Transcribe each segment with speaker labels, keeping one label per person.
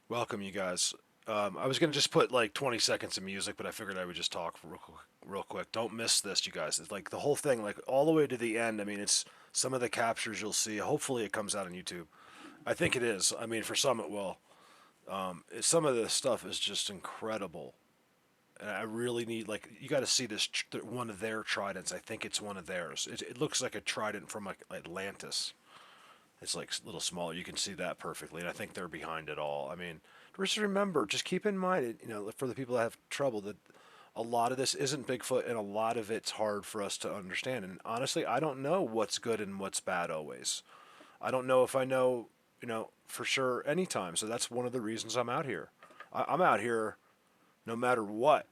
Speaker 1: Welcome, you guys. I was gonna just put like 20 seconds of music, but I figured I would just talk real quick. Don't miss this, you guys. It's like the whole thing, like all the way to the end. I mean, it's some of the captures you'll see. Hopefully, it comes out on YouTube. I think it is. I mean, for some it will. Some of the stuff is just incredible, and I really need like you got to see this one of their tridents. I think it's one of theirs. It looks like a trident from like Atlantis. It's like a little smaller. You can see that perfectly, and I think they're behind it all. I mean, just remember, just keep in mind, for the people that have trouble, that a lot of this isn't Bigfoot, and a lot of it's hard for us to understand. And honestly, I don't know what's good and what's bad always. I don't know if I know, for sure anytime. So that's one of the reasons I'm out here. I'm out here no matter what.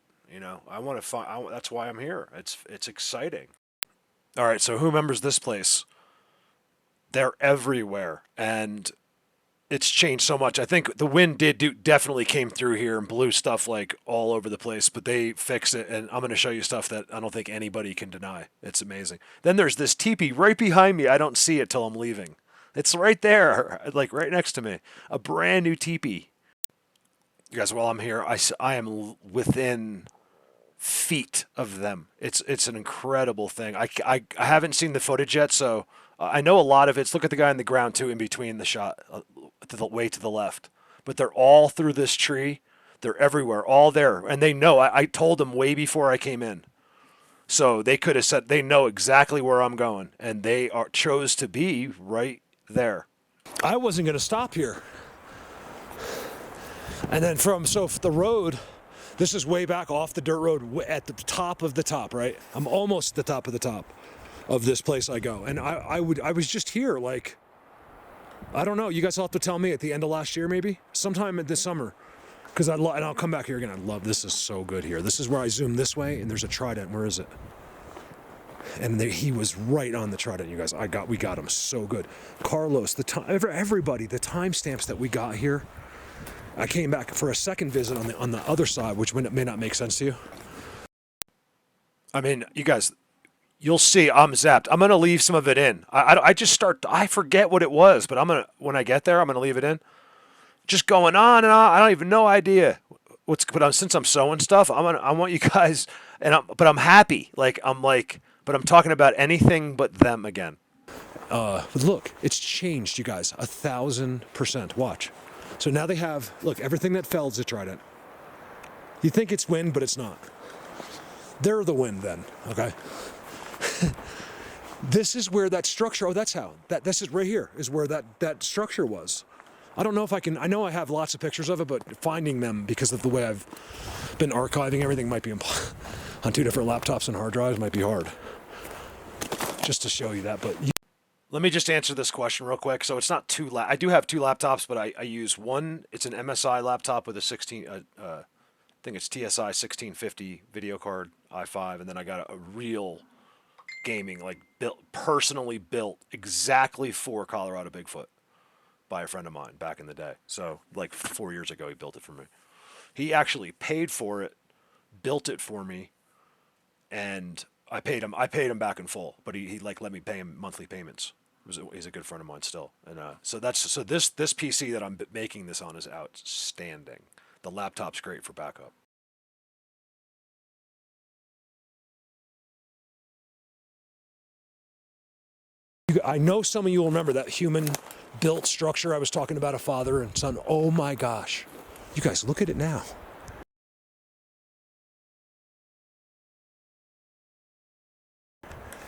Speaker 1: I want to find. That's why I'm here. It's exciting. All right. So who remembers this place? They're everywhere, and it's changed so much. I think the wind definitely came through here and blew stuff like all over the place, but they fixed it, and I'm going to show you stuff that I don't think anybody can deny. It's amazing. Then there's this teepee right behind me. I don't see it till I'm leaving. It's right there, like right next to me. A brand new teepee. You guys, while I'm here, I am within feet of them. It's an incredible thing. I haven't seen the footage yet, so I know a lot of it's. Look at the guy on the ground too, in between the shot, to the way to the left. But they're all through this tree. They're everywhere, all there, and they know. I told them way before I came in, so they could have said they know exactly where I'm going, and they chose to be right there. I wasn't going to stop here, and then the road. This is way back off the dirt road at the top of the top, right? I'm almost at the top of the top of this place I go. And I was just here, like, I don't know. You guys will have to tell me at the end of last year, maybe sometime in this summer. And I'll come back here again. This is so good here. This is where I zoom this way and there's a trident. Where is it? And he was right on the trident, you guys. We got him so good. Carlos, everybody, the timestamps that we got here. I came back for a second visit on the other side, which may not make sense to you. I mean, you guys, you'll see. I'm zapped. I'm gonna leave some of it in. I just start. I forget what it was, but when I get there, I'm gonna leave it in. Just going on and on. I don't even no idea since I'm sewing stuff, I want you guys, but I'm happy. But I'm talking about anything but them again. Look, it's changed, you guys, 1,000%. Watch. So now they have, look, everything that fell's a trident. You think it's wind, but it's not. They're the wind then, okay? This is where that structure, this is right here, is where that structure was. I don't know if I know I have lots of pictures of it, but finding them because of the way I've been archiving everything might be on two different laptops and hard drives might be hard. Just to show you that, but... Let me just answer this question real quick. So it's not I do have two laptops, but I use one. It's an MSI laptop with a 16. I think it's TSI 1650 video card i5, and then I got a real gaming, like personally built exactly for Colorado Bigfoot by a friend of mine back in the day. So like 4 years ago, he built it for me. He actually paid for it, built it for me, and I paid him back in full, but he let me pay him monthly payments. He's a good friend of mine still, and so this PC that I'm making this on is outstanding. The laptop's great for backup. I know some of you will remember that human-built structure I was talking about, a father and son. Oh my gosh, you guys, look at it now.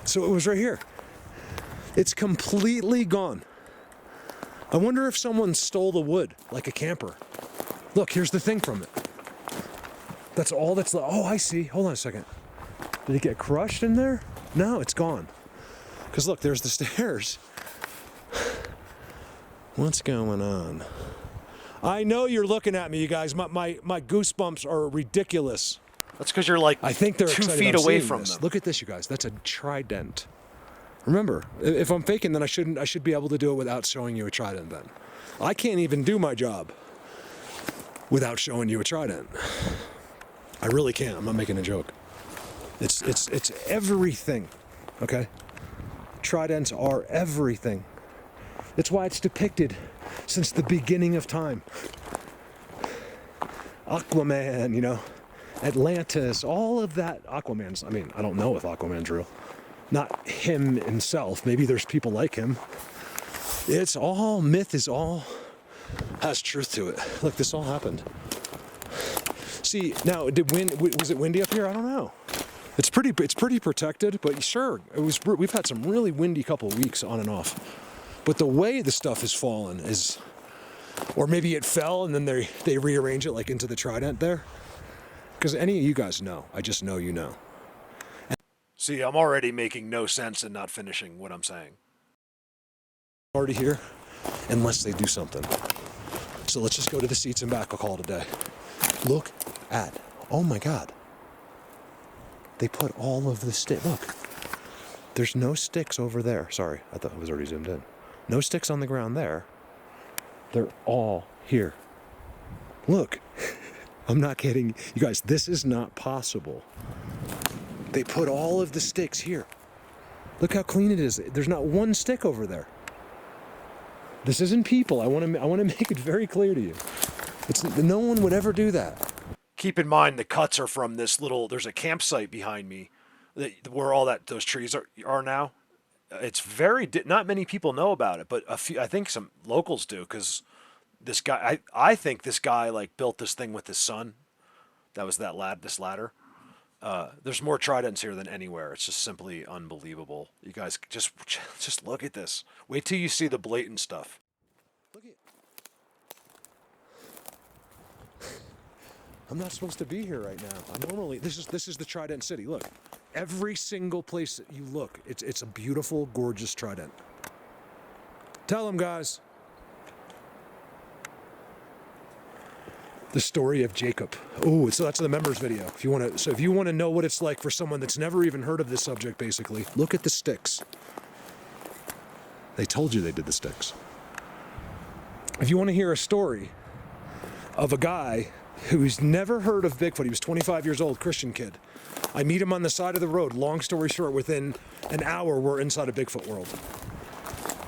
Speaker 1: So it was right here. It's completely gone. I wonder if someone stole the wood, like a camper. Look, here's the thing from it. That's all that's left. Oh, I see. Hold on a second. Did it get crushed in there? No, it's gone. Because look, there's the stairs. What's going on? I know you're looking at me, you guys. My goosebumps are ridiculous. That's because you're like, I think they're 2 feet away from them. Look at this, you guys. That's a trident. Remember, if I'm faking, then I should be able to do it without showing you a trident then. I can't even do my job without showing you a trident. I really can't. I'm not making a joke. It's everything, okay? Tridents are everything. It's why it's depicted since the beginning of time.
Speaker 2: Aquaman, you know, Atlantis, all of that. Aquaman's, I mean, I don't know if Aquaman's real. Not him himself. Maybe there's people like him. It's all myth, is all has truth to it. Look, this all happened. See, now, was it windy up here? I don't know. It's pretty protected, but sure, we've had some really windy couple of weeks on and off. But the way the stuff has fallen is, or maybe it fell and then they rearrange it like into the Trident there. Because any of you guys know, I just know you know.
Speaker 1: See, I'm already making no sense and not finishing what I'm saying.
Speaker 2: Already here, unless they do something. So let's just go to the seats and back. I'll call it a day. Look at, oh my God. They put all of the sticks, look. There's no sticks over there. Sorry, I thought I was already zoomed in. No sticks on the ground there. They're all here. Look, I'm not kidding. You guys, this is not possible. They put all of the sticks here. Look how clean it is. There's not one stick over there. This isn't people. I want to make it very clear to you. No one would ever do that.
Speaker 1: Keep in mind the cuts are from this little. There's a campsite behind me, where all those trees are now. It's not many people know about it, but a few. I think some locals do, because this guy. I think this guy like built this thing with his son. That was this ladder. There's more tridents here than anywhere. It's just simply unbelievable. You guys just look at this. Wait till you see the blatant stuff.
Speaker 2: Look at. I'm not supposed to be here right now. This is the Tridentcity. Look, every single place that you look, it's a beautiful, gorgeous Trident. Tell them, guys. The story of Jacob. Oh, so that's the members video. If you want to know what it's like for someone that's never even heard of this subject, basically, look at the sticks. They told you they did the sticks. If you want to hear a story of a guy who's never heard of Bigfoot, he was 25 years old, Christian kid. I meet him on the side of the road. Long story short, within an hour, we're inside a Bigfoot world.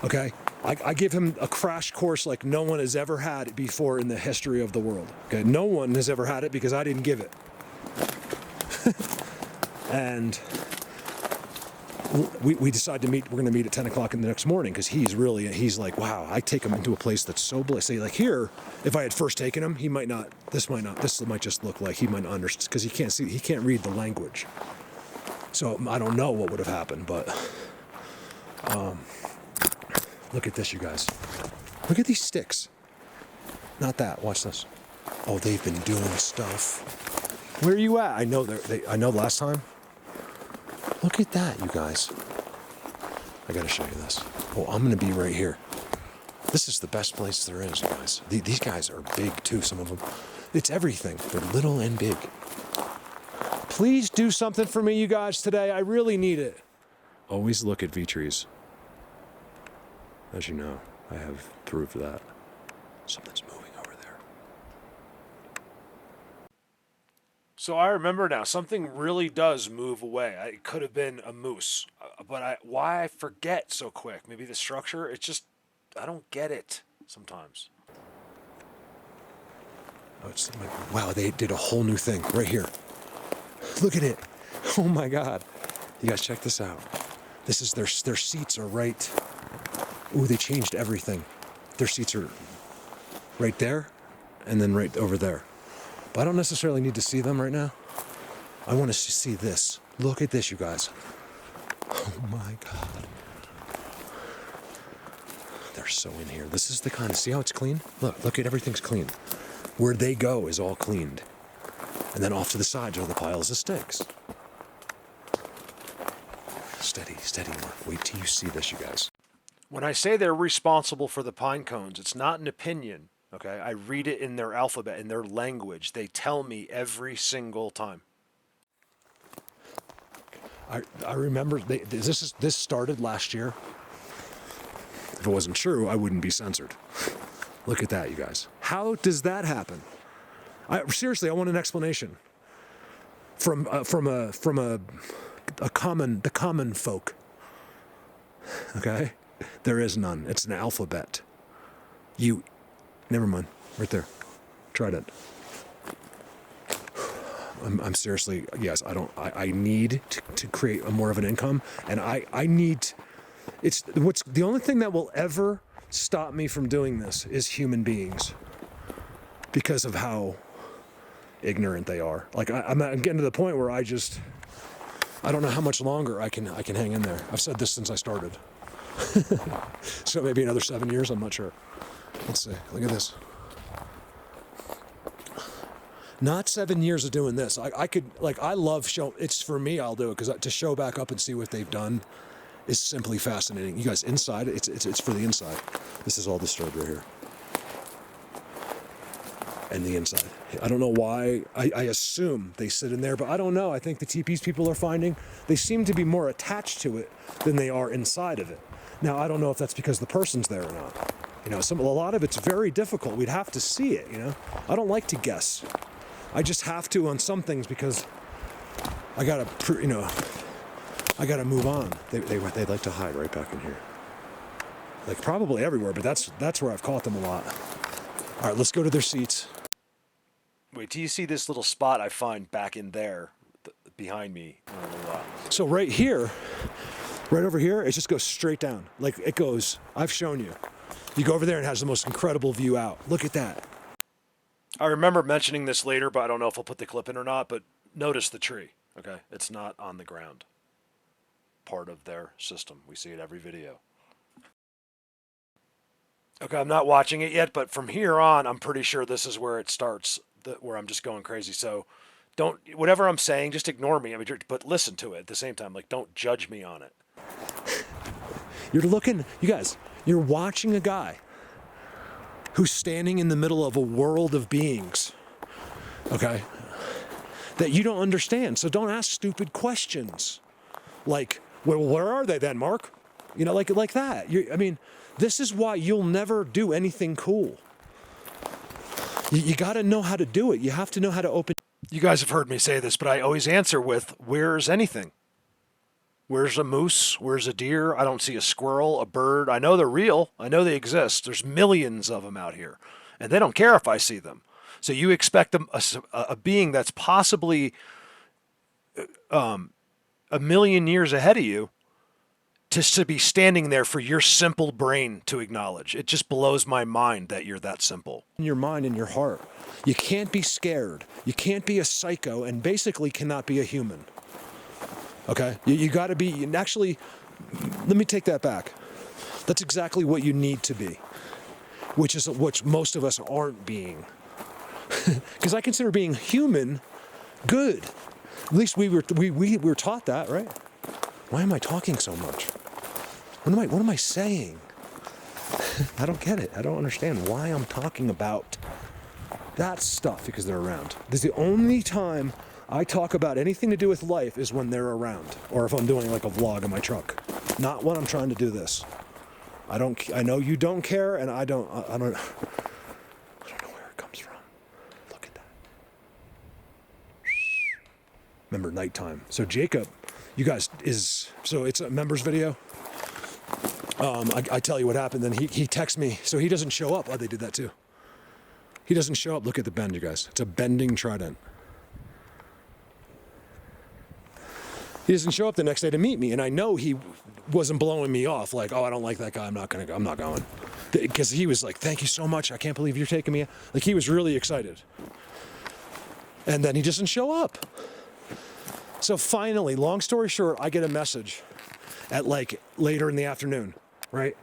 Speaker 2: Okay? I give him a crash course like no one has ever had before in the history of the world. Okay? No one has ever had it because I didn't give it. And we decide to meet. We're going to meet at 10 o'clock in the next morning because he's like, wow, I take him into a place that's so blessed. Say, like here, if I had first taken him, this might just look like he might not understand because he can't read the language. So I don't know what would have happened, but look at this, you guys. Look at these sticks. Not that. Watch this. Oh, they've been doing stuff. Where are you at? I know I know last time. Look at that, you guys. I gotta show you this. Oh, I'm gonna be right here. This is the best place there is, you guys. These guys are big too, some of them. It's everything. They're little and big. Please do something for me, you guys, today. I really need it. Always look at V-trees. As you know, I have proof of that. Something's moving over there.
Speaker 1: So I remember now, something really does move away. It could have been a moose, but why I forget so quick? Maybe the structure. It's just I don't get it sometimes.
Speaker 2: Oh, wow! They did a whole new thing right here. Look at it! Oh my God! You guys check this out. This is their seats are right. Ooh, they changed everything. Their seats are right there, and then right over there. But I don't necessarily need to see them right now. I want to see this. Look at this, you guys. Oh my God. They're so in here. This is the kind of, see how it's clean? Look at everything's clean. Where they go is all cleaned. And then off to the sides are the piles of sticks. Steady, Mark. Wait till you see this, you guys.
Speaker 1: When I say they're responsible for the pine cones, it's not an opinion. Okay, I read it in their alphabet, in their language. They tell me every single time.
Speaker 2: I remember this started last year. If it wasn't true, I wouldn't be censored. Look at that, you guys. How does that happen? Seriously, I want an explanation from the common folk. Okay, there is none. It's an alphabet. Never mind. Right there. Trident. I'm seriously, yes, I need to create a more of an income, and I need, it's what's the only thing that will ever stop me from doing this is human beings, because of how ignorant they are. Like I'm getting to the point where I don't know how much longer I can hang in there. I've said this since I started. So maybe another 7 years, I'm not sure. Let's see, look at this. Not 7 years of doing this. I could, like, I love show. It's for me, I'll do it, because to show back up and see what they've done is simply fascinating. You guys, inside, it's for the inside. This is all disturbed right here. And the inside. I don't know why. I assume they sit in there, but I don't know. I think the TPs people are finding, they seem to be more attached to it than they are inside of it. Now, I don't know if that's because the person's there or not. You know, a lot of it's very difficult. We'd have to see it, you know. I don't like to guess. I just have to on some things because I gotta, I gotta move on. They'd like to hide right back in here, like probably everywhere. But that's where I've caught them a lot. All right, let's go to their seats. Wait, do you see this little spot I find back in there, behind me? So right here, right over here, it just goes straight down. Like it goes. I've shown you. You go over there and it has the most incredible view out. Look at that. I remember mentioning this later, but I don't know if I'll put the clip in or not, but notice the tree, okay? It's not on the ground. Part of their system. We see it every video. Okay, I'm not watching it yet, but from here on, I'm pretty sure this is where it starts, where I'm just going crazy. So don't, whatever I'm saying, just ignore me. I mean, but listen to it at the same time. Like, don't judge me on it. You're looking, you guys, you're watching a guy who's standing in the middle of a world of beings, okay, that you don't understand. So don't ask stupid questions. Like, well, where are they then, Mark? You know, like that. I mean, this is why you'll never do anything cool. You got to know how to do it. You have to know how to open. You guys have heard me say this, but I always answer with, where's anything? Where's a moose? Where's a deer? I don't see a squirrel, a bird. I know they're real. I know they exist. There's millions of them out here. And they don't care if I see them. So you expect a being that's possibly a million years ahead of you to be standing there for your simple brain to acknowledge. It just blows my mind that you're that simple. In your mind and your heart. You can't be scared. You can't be a psycho and basically cannot be a human. Okay, you got to be, actually, let me take that back. That's exactly what you need to be, which is what most of us aren't being. Because I consider being human good. At least we were taught that, right? Why am I talking so much? What am I saying? I don't get it. I don't understand why I'm talking about that stuff because they're around. This is the only time I talk about anything to do with life is when they're around, or if I'm doing like a vlog in my truck. Not when I'm trying to do this. I know you don't care, and I don't know where it comes from. Look at that. Remember nighttime. So Jacob, you guys so it's a members video. I tell you what happened. Then he texts me, so he doesn't show up. Oh, they did that too. He doesn't show up. Look at the bend, you guys. It's a bending trident. He doesn't show up the next day to meet me, and I know he wasn't blowing me off like, oh, I don't like that guy, I'm not going. Because he was like, thank you so much, I can't believe you're taking me. Like, he was really excited. And then he doesn't show up. So finally, long story short, I get a message at like later in the afternoon, right?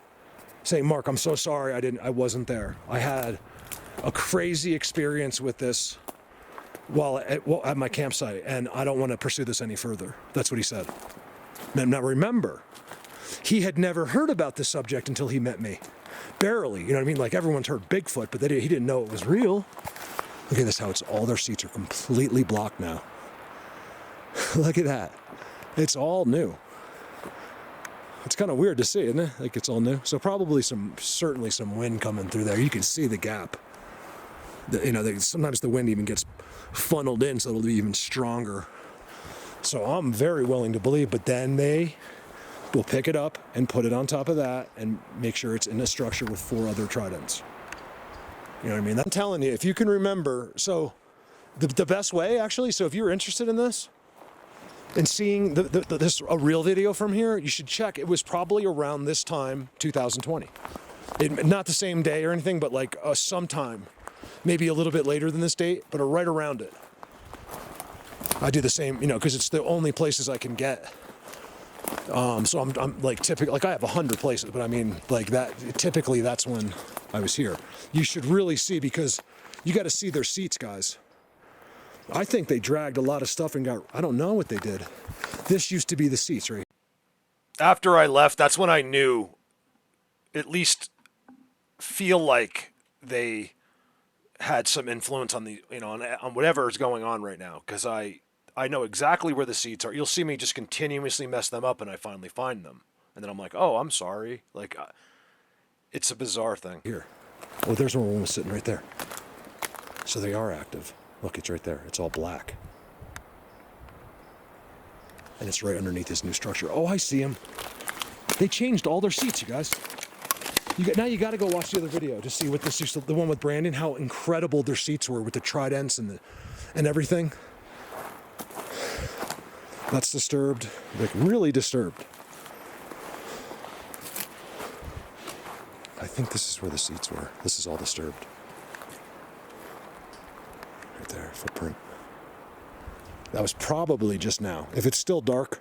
Speaker 2: Saying, Mark, I'm so sorry I wasn't there. I had a crazy experience with this while at my campsite, and I don't want to pursue this any further. That's what he said. Now remember, he had never heard about this subject until he met me. Barely, you know what I mean? Like, everyone's heard Bigfoot, but he didn't know it was real. Look at this, how all their seats are completely blocked now. Look at that. It's all new. It's kind of weird to see, isn't it? Like, it's all new. So probably certainly some wind coming through there. You can see the gap. Sometimes the wind even gets funneled in, so it'll be even stronger. So I'm very willing to believe, but then they will pick it up and put it on top of that and make sure it's in a structure with 4 other tridents. You know what I mean? I'm telling you, if you can remember, so The best way, actually, so if you're interested in this and seeing this a real video from here, you should check. It was probably around this time, 2020. Not the same day or anything, but like sometime, maybe a little bit later than this date, but right around it. I do the same, you know, because it's the only places I can get. So I'm like typically, like I have 100 places, but I mean like that, typically that's when I was here. You should really see, because you got to see their seats, guys. I think they dragged a lot of stuff and got, I don't know what they did. This used to be the seats, right?
Speaker 1: After I left, that's when I knew, at least feel like they had some influence on the, you know, on whatever is going on right now. Because I know exactly where the seats are. You'll see me just continuously mess them up, and I finally find them. And then I'm like, oh, I'm sorry. Like, it's a bizarre thing.
Speaker 2: Here. Oh, there's one sitting right there. So they are active. Look, it's right there. It's all black. And it's right underneath this new structure. Oh, I see them. They changed all their seats, you guys. Now you got to go watch the other video to see what this used to, the one with Brandon, how incredible their seats were with the tridents and everything. That's disturbed, like really disturbed. I think this is where the seats were. This is all disturbed. Right there, footprint. That was probably just now. If it's still dark,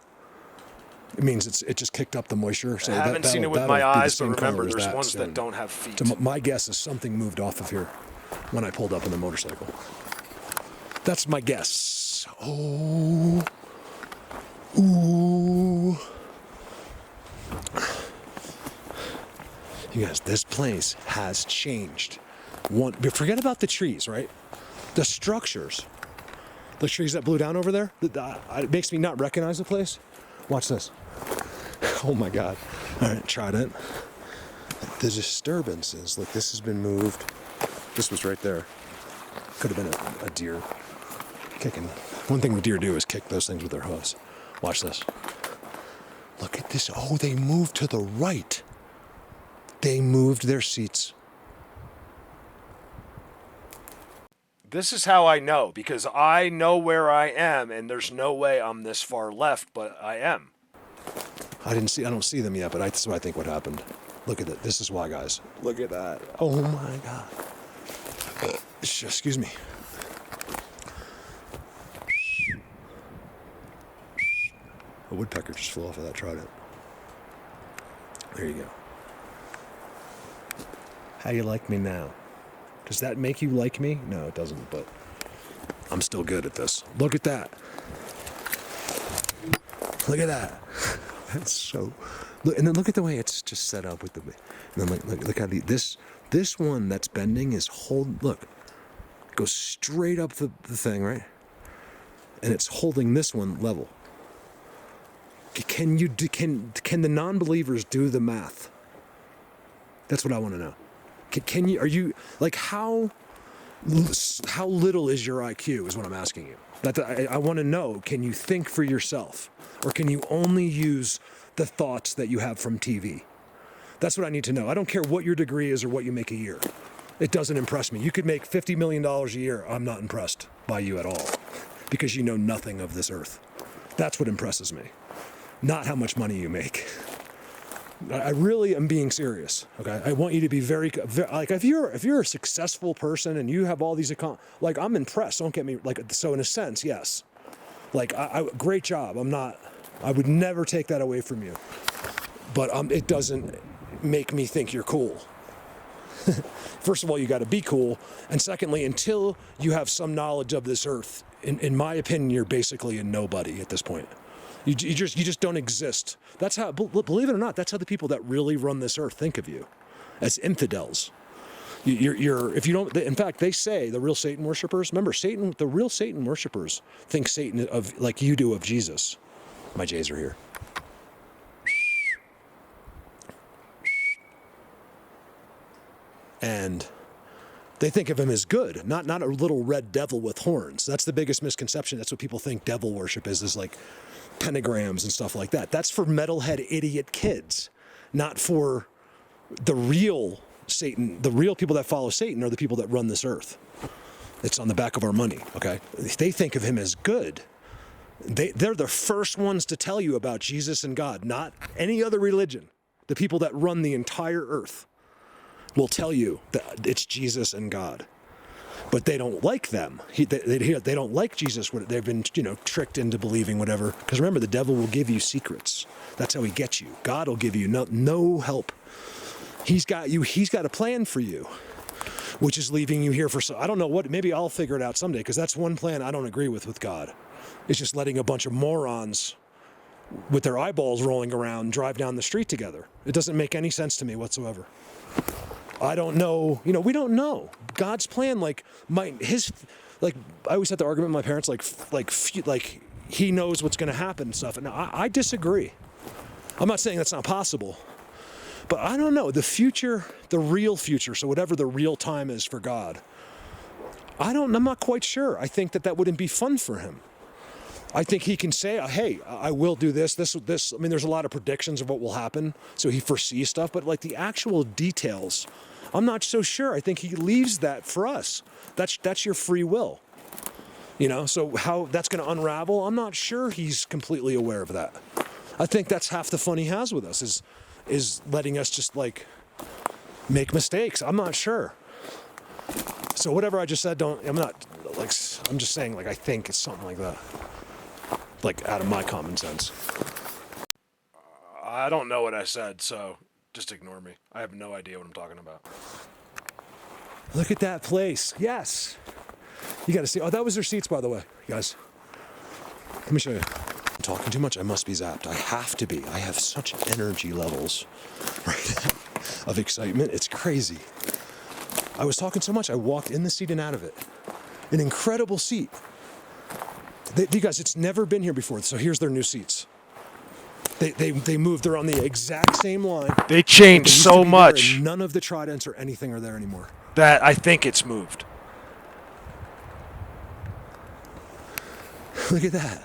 Speaker 2: it means it just kicked up the moisture. So
Speaker 1: I haven't seen it with my eyes, but remember, there's ones that don't have feet.
Speaker 2: So my guess is something moved off of here when I pulled up in the motorcycle. That's my guess. Oh. Ooh. You guys, this place has changed. Forget about the trees, right? The structures. The trees that blew down over there, it makes me not recognize the place. Watch this. Oh my God. All right, Trident. The disturbances. Look, this has been moved. This was right there. Could have been a deer kicking. One thing the deer do is kick those things with their hooves. Watch this. Look at this. Oh, they moved to the right. They moved their seats.
Speaker 1: This is how I know, because I know where I am, and there's no way I'm this far left, but I am.
Speaker 2: I don't see them yet, but that's what I think what happened. Look at it. This is why, guys. Look at that. Oh my God. Excuse me. A woodpecker just flew off of that trident. There you go. How you like me now? Does that make you like me? No, it doesn't, but I'm still good at this. Look at that. Look at that. That's so... Look, and then look at the way it's just set up with the... And then look how this one that's bending is look, goes straight up the thing, right? And it's holding this one level. Can the non-believers do the math? That's what I want to know. Can you? Are you like how little is your IQ? Is what I'm asking you. I want to know. Can you think for yourself, or can you only use the thoughts that you have from TV? That's what I need to know. I don't care what your degree is or what you make a year. It doesn't impress me. You could make $50 million a year. I'm not impressed by you at all, because you know nothing of this earth. That's what impresses me. Not how much money you make. I really am being serious. Okay, I want you to be very like if you're a successful person and you have all these like I'm impressed. Don't get me like so in a sense, yes. Like great job. I would never take that away from you. But it doesn't make me think you're cool. First of all, you got to be cool, and secondly, until you have some knowledge of this earth, in my opinion, you're basically a nobody at this point. You just don't exist. That's how, believe it or not, that's how the people that really run this earth think of you, as infidels. If you don't, in fact, they say the real Satan worshipers. Remember, the real Satan worshipers think Satan of like you do of Jesus. My J's are here. And they think of him as good, not a little red devil with horns. That's the biggest misconception. That's what people think devil worship is like pentagrams and stuff like that. That's for metalhead idiot kids, not for the real Satan. The real people that follow Satan are the people that run this earth. It's on the back of our money, okay? They think of him as good. They're the first ones to tell you about Jesus and God, not any other religion. The people that run the entire earth will tell you that it's Jesus and God. But they don't like them. They don't like Jesus. They've been, tricked into believing whatever. Because remember, the devil will give you secrets. That's how he gets you. God will give you no help. He's got you. He's got a plan for you, which is leaving you here for I don't know what. Maybe I'll figure it out someday. Because that's one plan I don't agree with God. It's just letting a bunch of morons with their eyeballs rolling around drive down the street together. It doesn't make any sense to me whatsoever. I don't know. We don't know God's plan. I always had the argument with my parents, like he knows what's going to happen and stuff. And I disagree. I'm not saying that's not possible, but I don't know the future, the real future. So whatever the real time is for God, I'm not quite sure. I think that wouldn't be fun for him. I think he can say, hey, I will do this. I mean, there's a lot of predictions of what will happen. So he foresees stuff, but like the actual details, I'm not so sure. I think he leaves that for us. That's your free will. So how that's going to unravel, I'm not sure he's completely aware of that. I think that's half the fun he has with us is letting us just like make mistakes. I'm not sure. So whatever I just said, I'm just saying I think it's something like that. Like out of my common sense.
Speaker 1: I don't know what I said, so just ignore me. I have no idea what I'm talking about.
Speaker 2: Look at that place. Yes. You got to see. Oh, that was their seats, by the way, guys. Let me show you. I'm talking too much. I must be zapped. I have to be. I have such energy levels right now of excitement. It's crazy. I was talking so much, I walked in the seat and out of it. An incredible seat. You guys, it's never been here before, so here's their new seats. They moved. They're on the exact same line.
Speaker 1: They changed so much.
Speaker 2: None of the Tridents or anything are there anymore.
Speaker 1: That I think it's moved.
Speaker 2: Look at that.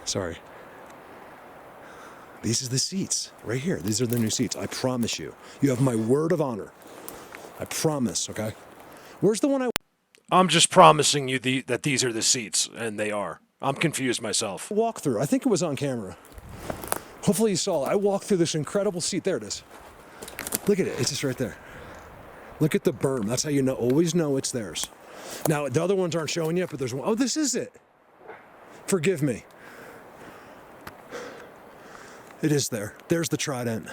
Speaker 2: Sorry. These are the seats right here. These are the new seats. I promise you. You have my word of honor. I promise, okay? Where's the one
Speaker 1: I'm just promising you that these are the seats, and they are. I'm confused myself.
Speaker 2: walk through? I think it was on camera. Hopefully you saw it. I walked through this incredible seat. There it is. Look at it. It's just right there. Look at the berm. That's how you always know it's theirs. Now, the other ones aren't showing yet, but there's one. Oh, this is it. Forgive me. It is there. There's the Trident.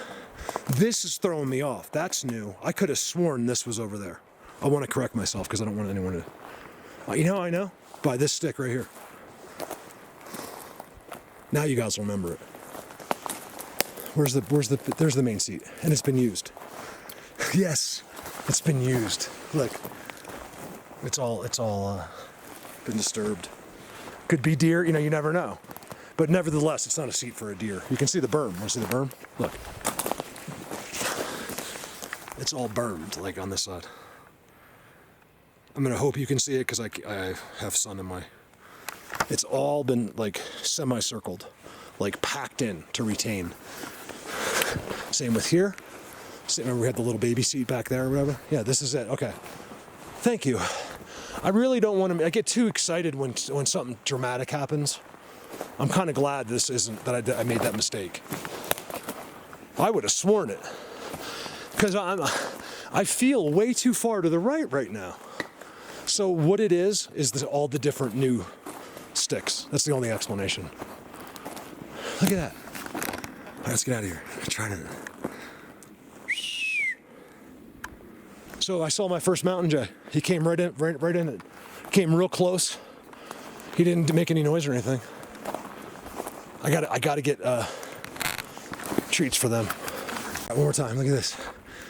Speaker 2: This is throwing me off. That's new. I could have sworn this was over there. I want to correct myself because I don't want anyone to... I know. By this stick right here. Now you guys will remember it. There's the main seat, and it's been used. Yes, it's been used. Look, it's all been disturbed. Could be deer, you never know. But nevertheless, it's not a seat for a deer. You can see the berm. Want to see the berm? Look. It's all bermed, like on this side. I'm gonna hope you can see it because I have sun in my... It's all been like semicircled, like packed in to retain. Same with here. Remember we had the little baby seat back there or whatever? Yeah, this is it. Okay. Thank you. I really don't want to... I get too excited when something dramatic happens. I'm kind of glad this isn't... that I made that mistake. I would have sworn it. Because I feel way too far to the right now. So what it is all the different new sticks. That's the only explanation. Look at that. All right, let's get out of here. Try to... So I saw my first mountain jay. He came right in it. Came real close. He didn't make any noise or anything. I got to get treats for them. One more time. Look at this.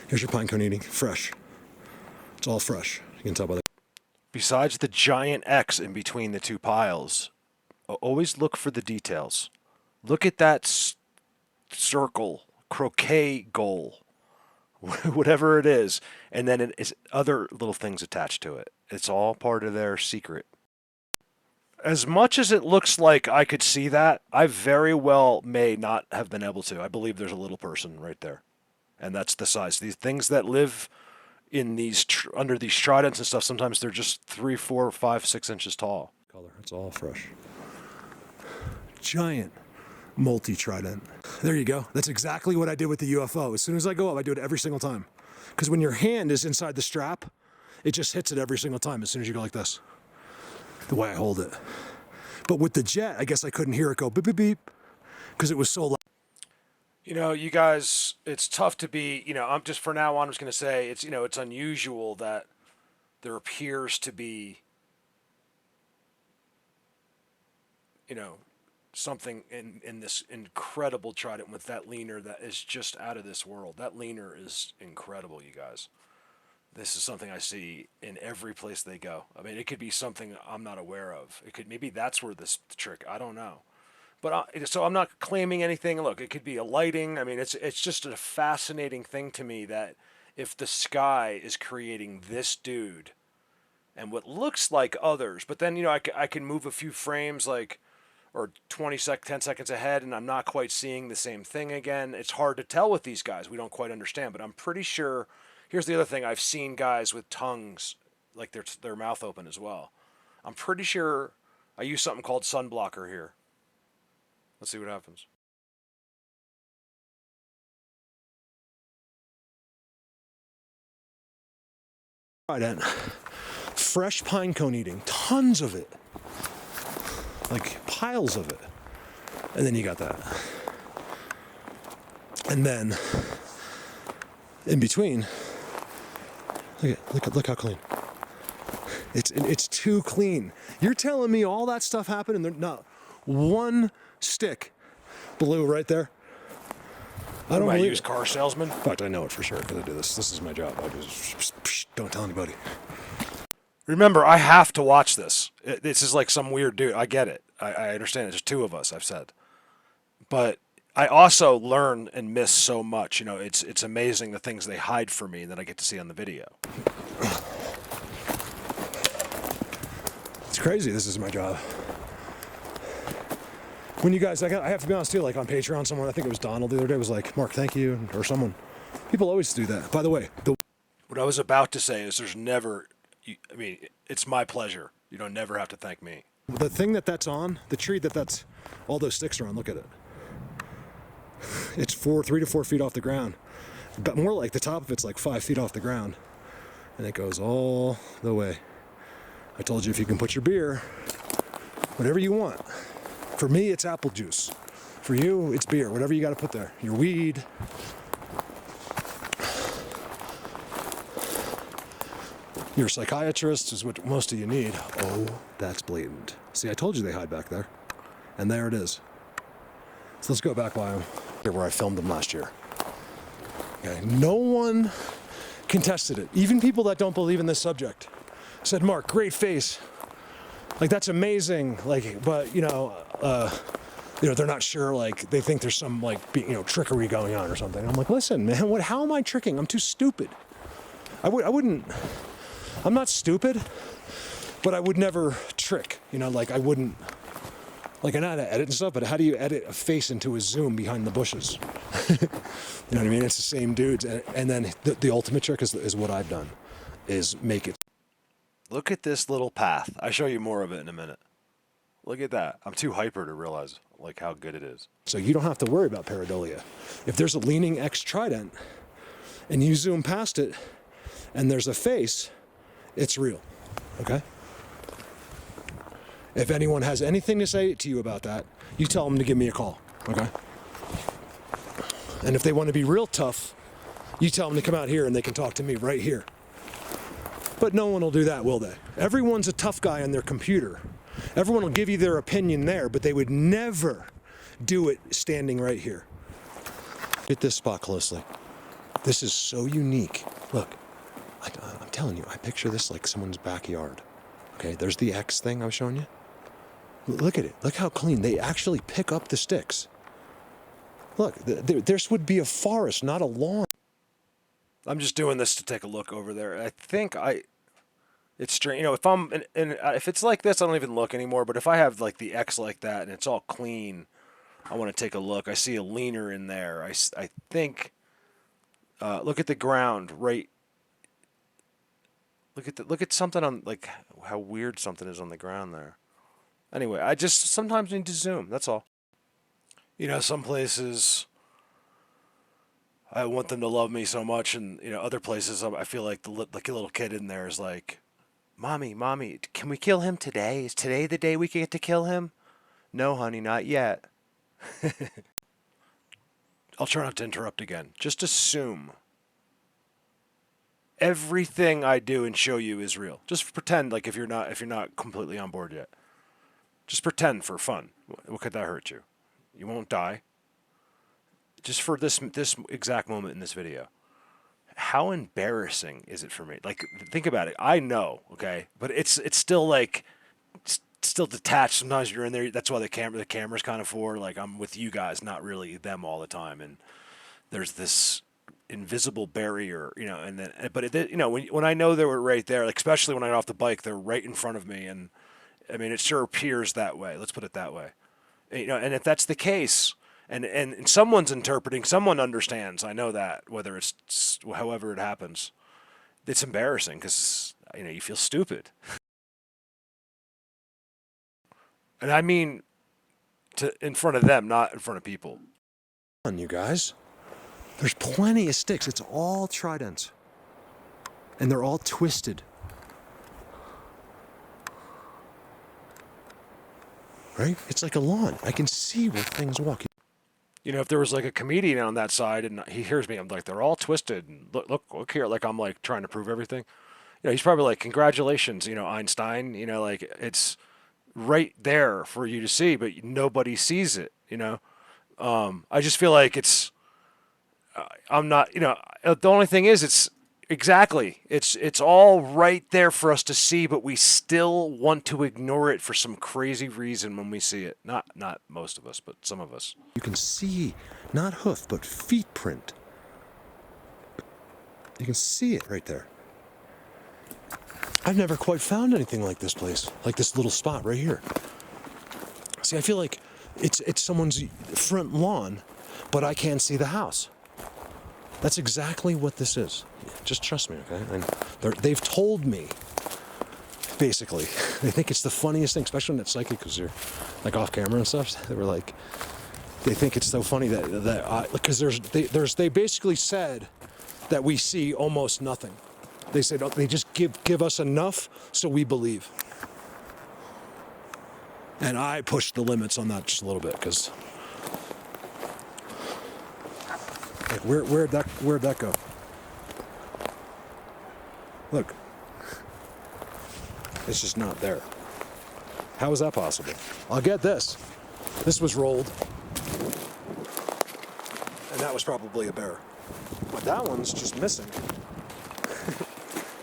Speaker 2: Here's your pine cone eating. Fresh. It's all fresh. You can tell by the...
Speaker 1: Besides the giant X in between the two piles, always look for the details. Look at that circle, croquet goal, whatever it is, and then it is other little things attached to it. It's all part of their secret. As much as it looks like I could see that, I very well may not have been able to. I believe there's a little person right there. And that's the size. These things that live in these under these tridents and stuff, sometimes they're just 3, 4, 5, 6 inches tall.
Speaker 2: Color, it's all fresh. Giant multi-trident. There you go. That's exactly what I did with the UFO. As soon as I go up, I do it every single time. Because when your hand is inside the strap, it just hits it every single time as soon as you go like this. The way I hold it. But with the jet, I guess I couldn't hear it go beep, beep, beep. Because it was so loud.
Speaker 1: You know, you guys, it's tough to be, I'm just, for now on, I'm just going to say it's, it's unusual that there appears to be, something in this incredible trident with that leaner that is just out of this world. That leaner is incredible, you guys. This is something I see in every place they go. I mean, it could be something I'm not aware of. It could, maybe that's where this trick, I don't know. But so I'm not claiming anything. Look, it could be a lighting. I mean, it's just a fascinating thing to me that if the sky is creating this dude and what looks like others, but then I can move a few frames or 10 seconds ahead, and I'm not quite seeing the same thing again. It's hard to tell with these guys. We don't quite understand, but I'm pretty sure. Here's the other thing: I've seen guys with tongues, like their mouth open as well. I'm pretty sure I use something called sunblocker here. Let's see what happens.
Speaker 2: Trident. Fresh pine cone eating. Tons of it. Like piles of it. And then you got that. And then in between, look how clean. It's too clean. You're telling me all that stuff happened and there's not one stick blue right there? I don't believe
Speaker 1: used car salesman.
Speaker 2: In fact, I know it for sure because I do this. This is my job. I just don't tell anybody.
Speaker 1: Remember, I have to watch this. This is like some weird dude. I get it. I understand. There's two of us, I've said. But I also learn and miss so much. It's amazing the things they hide from me that I get to see on the video.
Speaker 2: It's crazy. This is my job. When you guys, I have to be honest too, like on Patreon, someone, I think it was Donald the other day, was like, Mark, thank you, or someone. People always do that. By the way,
Speaker 1: what I was about to say is there's never, it's my pleasure. You don't never have to thank me.
Speaker 2: The thing that's on, the tree that's, all those sticks are on, look at it. It's 3 to 4 feet off the ground. But more like the top of it's like 5 feet off the ground. And it goes all the way. I told you if you can put your beer, whatever you want. For me, it's apple juice. For you, it's beer, whatever you got to put there. Your weed. Your psychiatrist is what most of you need. Oh, that's blatant. See, I told you they hide back there. And there it is. So let's go back by them. Here where I filmed them last year. Okay, no one contested it. Even people that don't believe in this subject said, Mark, great face. Like, that's amazing. Like, but, they're not sure. Like, they think there's some, trickery going on or something. I'm like, listen, man, how am I tricking? I'm too stupid. I'm not stupid, but I would never trick. I wouldn't. Like, I know how to edit and stuff, but how do you edit a face into a zoom behind the bushes? You know what I mean? It's the same dudes. And then the ultimate trick is what I've done, is make it.
Speaker 1: Look at this little path. I'll show you more of it in a minute. Look at that. I'm too hyper to realize how good it is.
Speaker 2: So you don't have to worry about pareidolia. If there's a leaning X trident and you zoom past it and there's a face, it's real. Okay? If anyone has anything to say to you about that, you tell them to give me a call. Okay? And if they want to be real tough, you tell them to come out here and they can talk to me right here. But no one will do that, will they? Everyone's a tough guy on their computer. Everyone will give you their opinion there, but they would never do it standing right here. Look at this spot closely. This is so unique. Look, I'm telling you, I picture this like someone's backyard. Okay, there's the X thing I was showing you. Look at it. Look how clean. They actually pick up the sticks. Look, this would be a forest, not a lawn.
Speaker 1: I'm just doing this to take a look over there. I think it's strange. If it's like this, I don't even look anymore. But if I have the X like that and it's all clean, I want to take a look. I see a leaner in there. I think. Look at the ground right look at something on, like, how weird something is on the ground there. Anyway, I just sometimes need to zoom. That's all. You know, some places I want them to love me so much, and other places I feel like like a little kid in there is like, "Mommy, mommy, can we kill him today? Is today the day we get to kill him?" "No, honey, not yet." I'll try not to interrupt again. Just assume everything I do and show you is real. Just pretend like if you're not completely on board yet. Just pretend for fun. What could that hurt you? You won't die. Just for this exact moment in this video. How embarrassing is it for me? Like, think about it. I know, okay, but it's still like still detached. Sometimes you're in there. That's why the camera's kind of for, like, I'm with you guys, not really them all the time. And there's this invisible barrier, and then but when I know they were right there, like, especially when I got off the bike, they're right in front of me, and I mean, it sure appears that way. Let's put it that way. And if that's the case, and someone's interpreting, someone understands. I know that, whether it's however it happens, it's embarrassing because you feel stupid. And I mean, in front of them, not in front of people.
Speaker 2: Come on, you guys. There's plenty of sticks. It's all tridents. And they're all twisted. Right? It's like a lawn. I can see where things walk.
Speaker 1: If there was like a comedian on that side and he hears me, I'm like, they're all twisted. And look here. Like, I'm like trying to prove everything. He's probably like, congratulations, Einstein. Like, it's right there for you to see, but nobody sees it. I just feel like I'm not. The only thing is, it's all right there for us to see, but we still want to ignore it for some crazy reason when we see it. Not most of us, but some of us.
Speaker 2: You can see not hoof, but feet print. You can see it right there. I've never quite found anything like this place, like this little spot right here. See, I feel like it's someone's front lawn, but I can't see the house. That's exactly what this is. Just trust me, okay? And they've told me, basically, they think it's the funniest thing, especially when it's psychic, because they're like off camera and stuff. They were like, they think it's so funny because they basically said that we see almost nothing. They said they just give us enough so we believe. And I pushed the limits on that just a little bit, because like, where'd that go? Look, it's just not there. How is that possible? I'll get this. This was rolled, and that was probably a bear. But that one's just missing.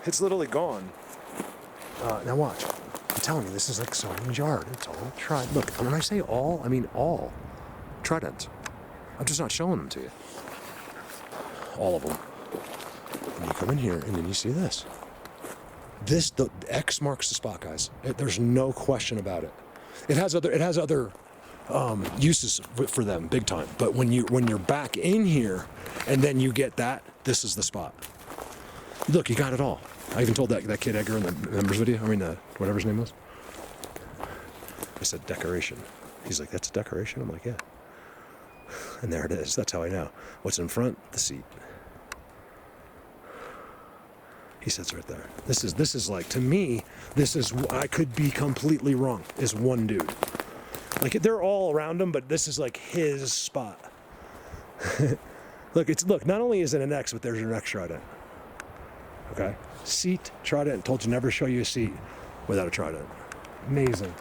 Speaker 2: It's literally gone. Now watch. I'm telling you, this is like someone's yard. It's all trident. Look, when I say all, I mean all tridents. I'm just not showing them to you. All of them. And you come in here, and then you see this. The X marks the spot, guys. There's no question about it. It has other uses for them, big time. But when you're back in here, and then you get that, this is the spot. Look, you got it all. I even told that kid Edgar in the members video. I mean, whatever his name was. I said decoration. He's like, "That's a decoration?" I'm like, "Yeah." And there it is. That's how I know. What's in front? The seat. He sits right there. This is like, to me, I could be completely wrong. Is one dude. Like, they're all around him, but this is like his spot. Look, not only is it an X, but there's an X trident. Okay? Seat, trident. Told you never show you a seat without a trident. Amazing.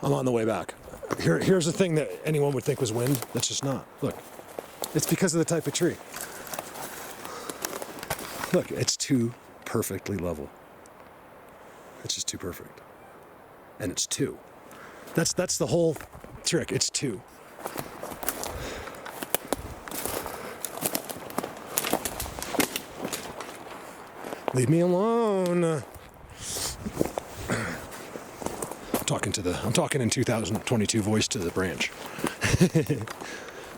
Speaker 2: I'm on the way back. Here's the thing that anyone would think was wind. That's just not. Look. It's because of the type of tree. Look, it's too perfectly level. It's just too perfect. And it's two. That's the whole trick. It's two. Leave me alone. I'm talking in 2022 voice to the branch.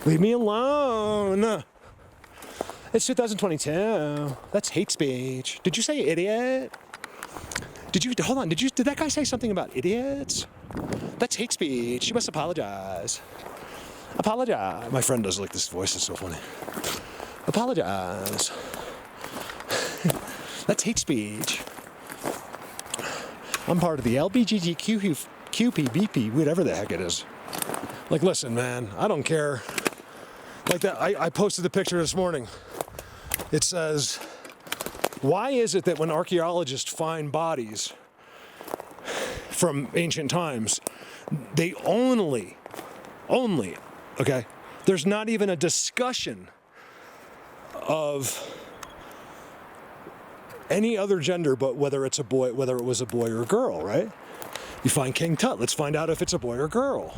Speaker 2: Leave me alone. It's 2022. That's hate speech. Did you say idiot? Hold on, did that guy say something about idiots? That's hate speech. You must apologize. Apologize. My friend does like this voice, it's so funny. Apologize. That's hate speech. I'm part of the LBGTQPBP, whatever the heck it is. Like, listen, man, I don't care. Like that, I posted the picture this morning. It says, why is it that when archaeologists find bodies from ancient times, they only, okay, there's not even a discussion of any other gender but whether it was a boy or a girl, right? You find King Tut, let's find out if it's a boy or girl.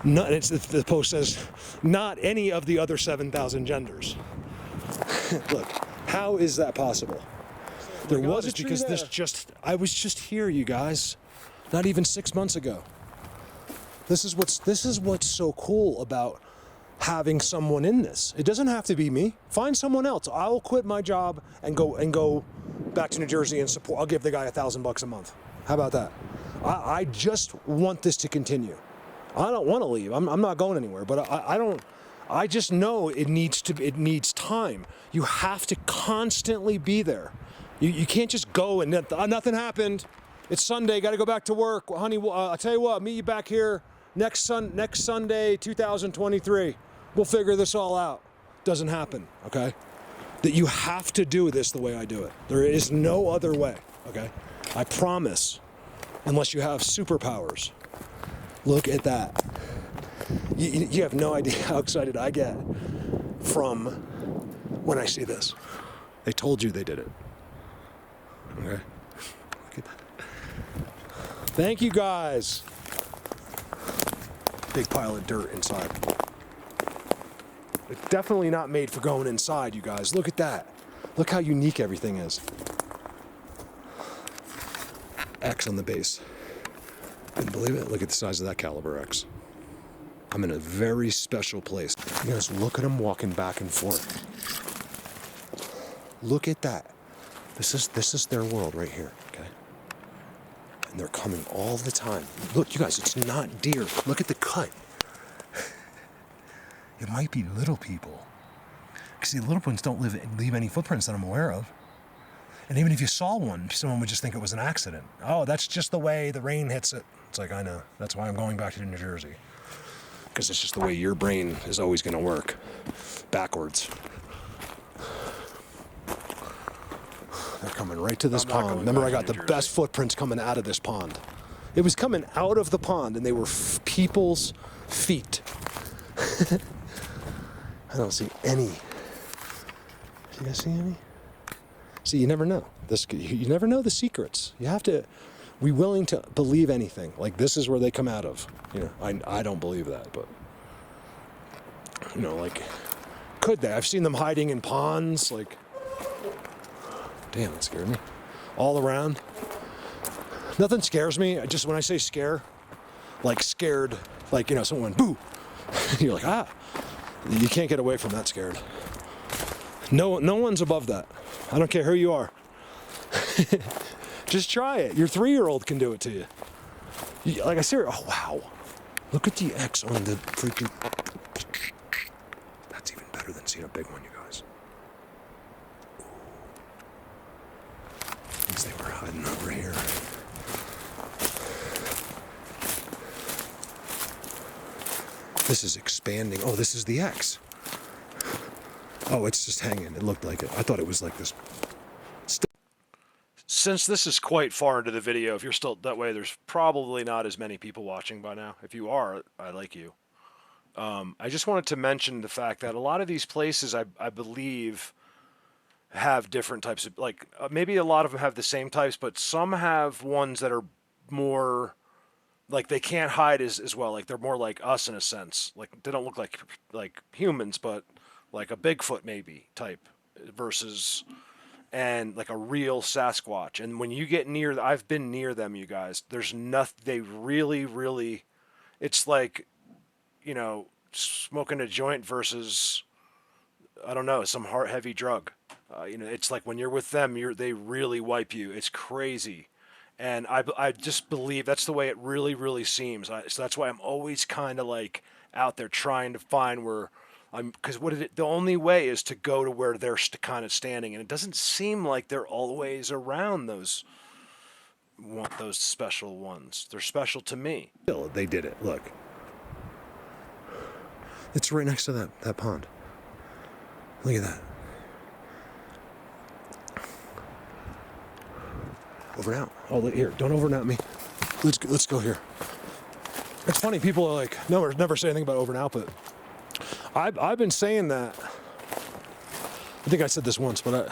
Speaker 2: The post says, not any of the other 7,000 genders. Look, how is that possible? There was because I was just here, you guys, not even 6 months ago. This is what's so cool about having someone in this. It doesn't have to be me. Find someone else. I'll quit my job and go back to New Jersey and support. I'll give the guy $1,000 a month. How about that? I just want this to continue. I don't want to leave. I'm not going anywhere. But I don't. I just know it needs time. You have to constantly be there. You can't just go and nothing happened. It's Sunday. Got to go back to work, honey. I'll tell you what. Meet you back here next Sunday, 2023. We'll figure this all out. Doesn't happen. Okay. That you have to do this the way I do it. There is no other way. Okay. I promise. Unless you have superpowers. Look at that. You have no idea how excited I get from when I see this. They told you they did it. Okay. Look at that. Thank you guys. Big pile of dirt inside. It's definitely not made for going inside, you guys. Look at that. Look how unique everything is. X on the base. Couldn't believe it. Look at the size of that caliber X. I'm in a very special place. You guys, look at them walking back and forth. Look at that. This is their world right here, okay? And they're coming all the time. Look, you guys, it's not deer. Look at the cut. It might be little people. See, little ones don't leave any footprints that I'm aware of. And even if you saw one, someone would just think it was an accident. Oh, that's just the way the rain hits it. It's like, I know. That's why I'm going back to New Jersey. Because it's just the way your brain is always going to work. Backwards. They're coming right to this pond. Remember, I got the best footprints coming out of this pond. It was coming out of the pond, and they were people's feet. I don't see any. Do you guys see any? See, you never know. You never know the secrets. You have to be willing to believe anything. Like, this is where they come out of. You know, I don't believe that, but, you know, like, could they? I've seen them hiding in ponds, like, damn, that scared me. All around. Nothing scares me. Just when I say scare, like scared, like, you know, someone went, boo. You're like, ah. You can't get away from that scared. No one's above that. I don't care who you are. Just try it. Your 3-year-old can do it to you. Like I said, oh wow. Look at the X on the freaking. That's even better than seeing a big one, you guys. Means they were hiding over here. This is expanding. Oh, this is the X. Oh, it's just hanging. It looked like it. I thought it was like this.
Speaker 1: Since this is quite far into the video, if you're still that way, there's probably not as many people watching by now. If you are, I like you. I just wanted to mention the fact that a lot of these places, I believe, have different types of, like, maybe a lot of them have the same types, but some have ones that are more, like, they can't hide as well. Like, they're more like us in a sense. Like, they don't look like humans, but like a Bigfoot maybe type versus, and like a real Sasquatch. And when you get near, I've been near them, you guys, there's nothing, they really, really, it's like, you know, smoking a joint versus, I don't know, some heavy drug. You know, it's like when you're with them, they really wipe you. It's crazy. And I just believe that's the way it really seems. So that's why I'm always kind of like out there trying to find where because the only way is to go to where they're kind of standing, and it doesn't seem like they're always around those special ones. They're special to me.
Speaker 2: Still, they did it. Look. It's right next to that pond. Look at that. Over and out. Oh, look here. Don't over and out me. Let's go here. It's funny. People are like, no, never say anything about over and out, but I've been saying that. I think I said this once, but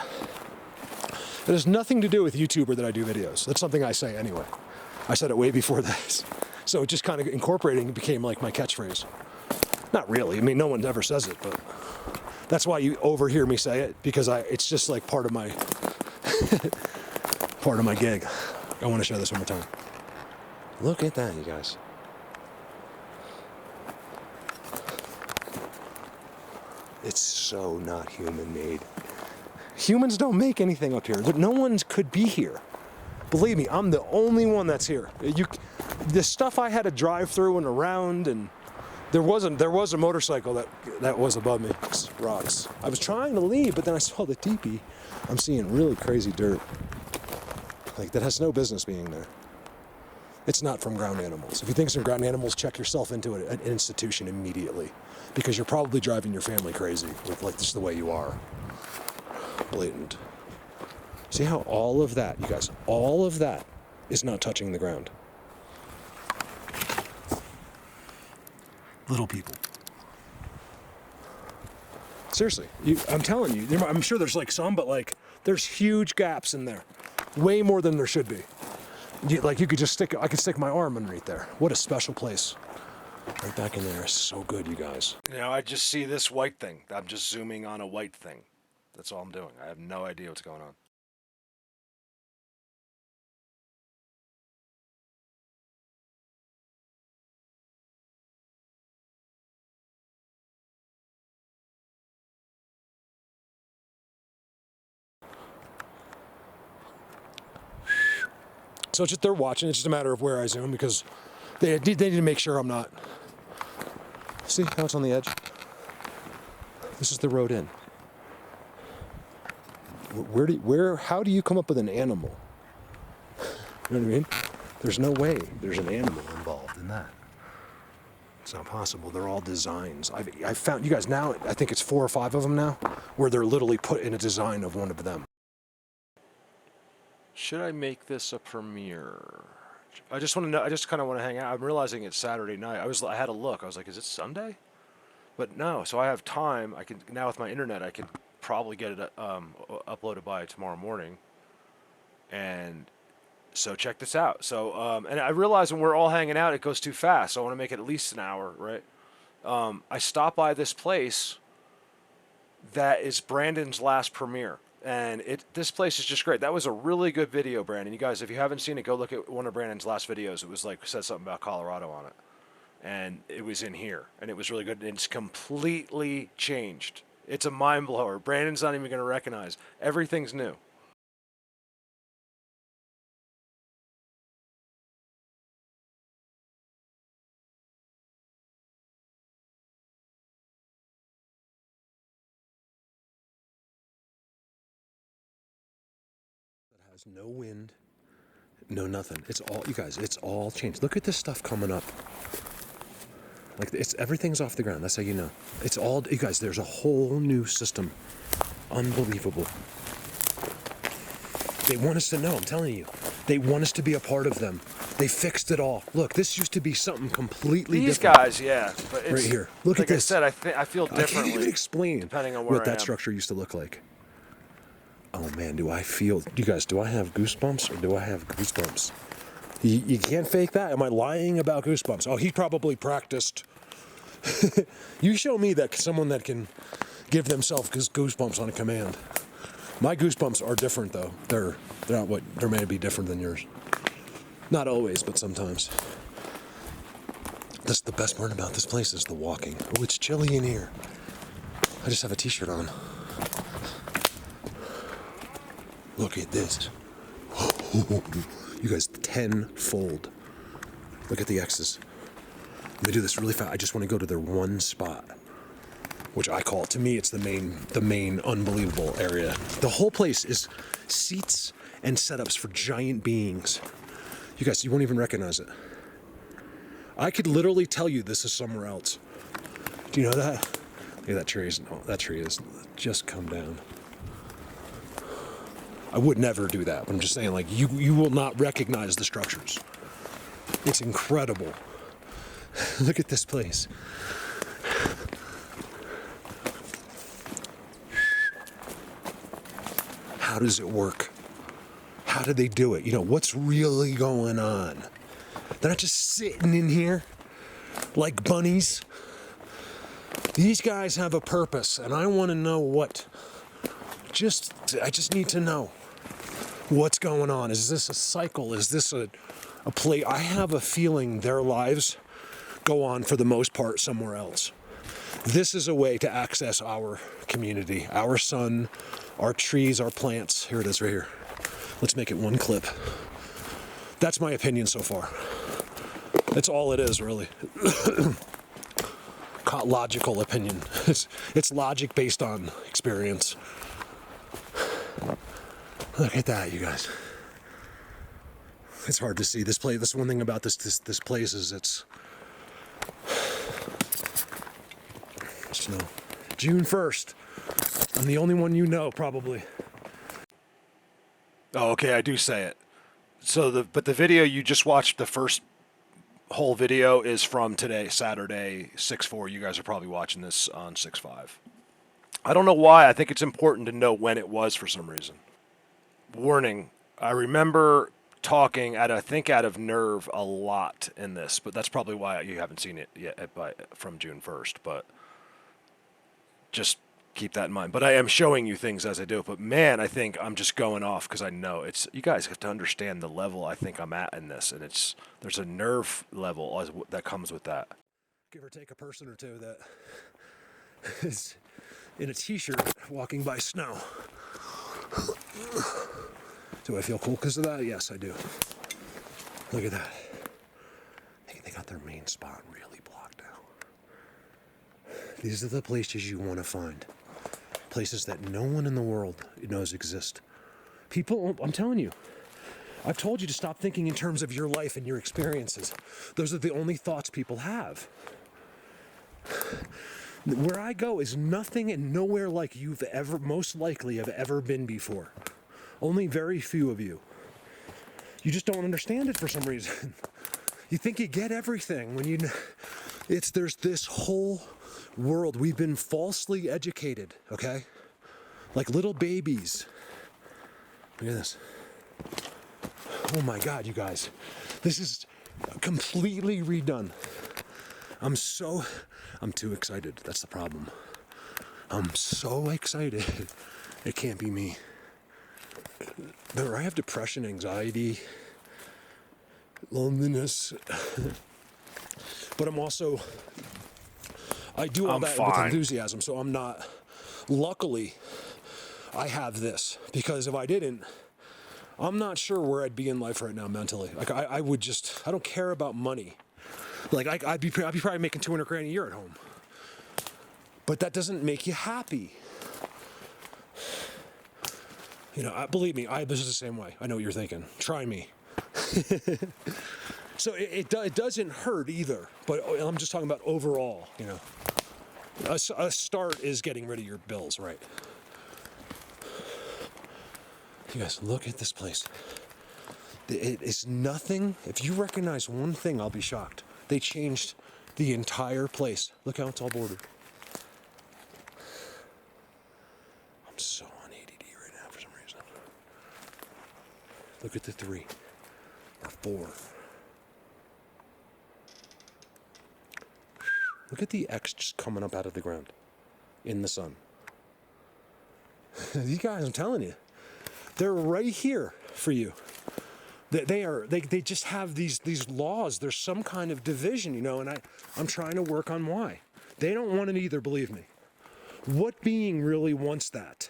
Speaker 2: it has nothing to do with YouTuber that I do videos. That's something I say anyway. I said it way before this. So it just kind of incorporating became like my catchphrase. Not really. I mean, no one ever says it, but that's why you overhear me say it, because it's just like part of my part of my gig. I want to show this one more time. Look at that, you guys. It's so not human made. Humans don't make anything up here. No one could be here. Believe me, I'm the only one that's here. The stuff I had to drive through and around, and there was a motorcycle that was above me. It's rocks. I was trying to leave, but then I saw the teepee. I'm seeing really crazy dirt. Like, that has no business being there. It's not from ground animals. If you think it's from ground animals, check yourself into an institution immediately, because you're probably driving your family crazy with like this the way you are. Blatant. See how all of that, you guys, all of that is not touching the ground. Little people. Seriously, I'm telling you, I'm sure there's like some, but like there's huge gaps in there, way more than there should be. I could stick my arm underneath there. What a special place. Right back in there is so good, you guys.
Speaker 1: I just see this white thing. I'm just zooming on a white thing. That's all I'm doing. I have no idea what's going on.
Speaker 2: So they're watching. It's just a matter of where I zoom, because they need to make sure I'm not. See how it's on the edge? This is the road in. How do you come up with an animal? You know what I mean? There's no way there's an animal involved in that. It's not possible. They're all designs. I've found, you guys, now I think it's 4 or 5 of them now, where they're literally put in a design of one of them.
Speaker 1: Should I make this a premiere? I just want to know. I just kind of want to hang out. I'm realizing it's Saturday night. I had a look. I was like, is it Sunday? But no. So I have time. I can now, with my internet, I could probably get it uploaded by tomorrow morning. And so check this out. So and I realize when we're all hanging out, it goes too fast. So I want to make it at least an hour, right? I stopped by this place that is Brandon's last premiere. And this place is just great. That was a really good video, Brandon. You guys, if you haven't seen it, go look at one of Brandon's last videos. It was like, said something about Colorado on it. And it was in here. And it was really good. And it's completely changed. It's a mind blower. Brandon's not even going to recognize. Everything's new.
Speaker 2: Has no wind, no nothing. It's all, you guys, it's all changed. Look at this stuff coming up. Like, everything's off the ground. That's how you know. It's all, you guys, there's a whole new system. Unbelievable. They want us to know, I'm telling you. They want us to be a part of them. They fixed it all. Look, this used to be something completely different.
Speaker 1: These guys, yeah. But it's,
Speaker 2: right here. Look at this.
Speaker 1: Like I said, I feel differently.
Speaker 2: I can't even explain
Speaker 1: depending on where
Speaker 2: what that structure used to look like. Oh man, do I feel, you guys, do I have goosebumps or do I have goosebumps? You can't fake that. Am I lying about goosebumps? Oh, he probably practiced. You show me that someone that can give themselves goosebumps on a command. My goosebumps are different though. They're not what, they may be different than yours. Not always, but sometimes. That's the best part about this place is the walking. Oh, it's chilly in here. I just have a t-shirt on. Look at this. You guys, tenfold. Look at the X's. Let me do this really fast. I just want to go to their one spot, which I call, to me, it's the main unbelievable area. The whole place is seats and setups for giant beings. You guys, you won't even recognize it. I could literally tell you this is somewhere else. Do you know that? Yeah, that tree is just come down. I would never do that, but I'm just saying, like, you will not recognize the structures. It's incredible. Look at this place. How does it work? How do they do it? You know, what's really going on? They're not just sitting in here like bunnies. These guys have a purpose, and I want to know what. I just need to know what's going on. Is this a cycle? Is this a play? I have a feeling their lives go on for the most part somewhere else. This is a way to access our community, our sun, our trees, our plants. Here it is right here. Let's make it one clip. That's my opinion so far. That's all it is, really. Logical opinion. It's logic based on experience. Look at that, you guys. It's hard to see this place. That's one thing about this place is it's snow. June 1st. I'm the only one you know, probably.
Speaker 1: Oh, okay, I do say it. So but the video you just watched, the first whole video is from today, Saturday, 6/4. You guys are probably watching this on 6/5. I don't know why. I think it's important to know when it was for some reason. Warning, I remember talking out of nerve a lot in this, but that's probably why you haven't seen it yet from June 1st, but just keep that in mind. But I am showing you things as I do. But man, I think I'm just going off because I know you guys have to understand the level I think I'm at in this, and there's a nerve level that comes with that.
Speaker 2: Give or take a person or two that is in a t-shirt walking by snow. Do I feel cool because of that? Yes, I do. Look at that. They got their main spot really blocked out. These are the places you want to find. Places that no one in the world knows exist. People, I'm telling you, I've told you to stop thinking in terms of your life and your experiences. Those are the only thoughts people have. Where I go is nothing and nowhere like you've ever, most likely have ever been before. Only very few of you. You just don't understand it for some reason. You think you get everything when there's this whole world. We've been falsely educated, okay? Like little babies. Look at this. Oh my God, you guys. This is completely redone. I'm too excited. That's the problem. I'm so excited. It can't be me. I have depression, anxiety, loneliness. But I do all that with enthusiasm, so I'm not. Luckily, I have this, because if I didn't, I'm not sure where I'd be in life right now mentally. Like I don't care about money. Like I'd be probably making $200,000 a year at home. But that doesn't make you happy. You know, believe me, this is the same way. I know what you're thinking. Try me. So it doesn't hurt either. But I'm just talking about overall, you know. A start is getting rid of your bills, right? You guys, look at this place. It is nothing. If you recognize one thing, I'll be shocked. They changed the entire place. Look how it's all bordered. I'm so on ADD right now for some reason. Look at the 3 or 4. Look at the X just coming up out of the ground in the sun. These guys, I'm telling you, they're right here for you. They just have these laws. There's some kind of division, you know, and I'm trying to work on why. They don't want it either, believe me. What being really wants that?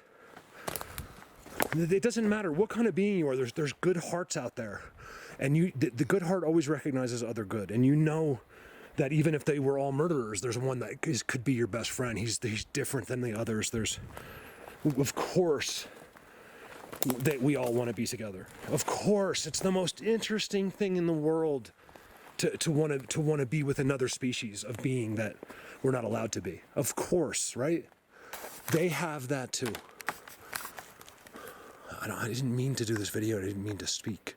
Speaker 2: It doesn't matter what kind of being you are. There's good hearts out there. And the good heart always recognizes other good. And you know that even if they were all murderers, there's one that could be your best friend. He's different than the others. Of course, that we all want to be together. Of course, it's the most interesting thing in the world to want to be with another species of being that we're not allowed to be. Of course, right? They have that too. I didn't mean to do this video. I didn't mean to speak.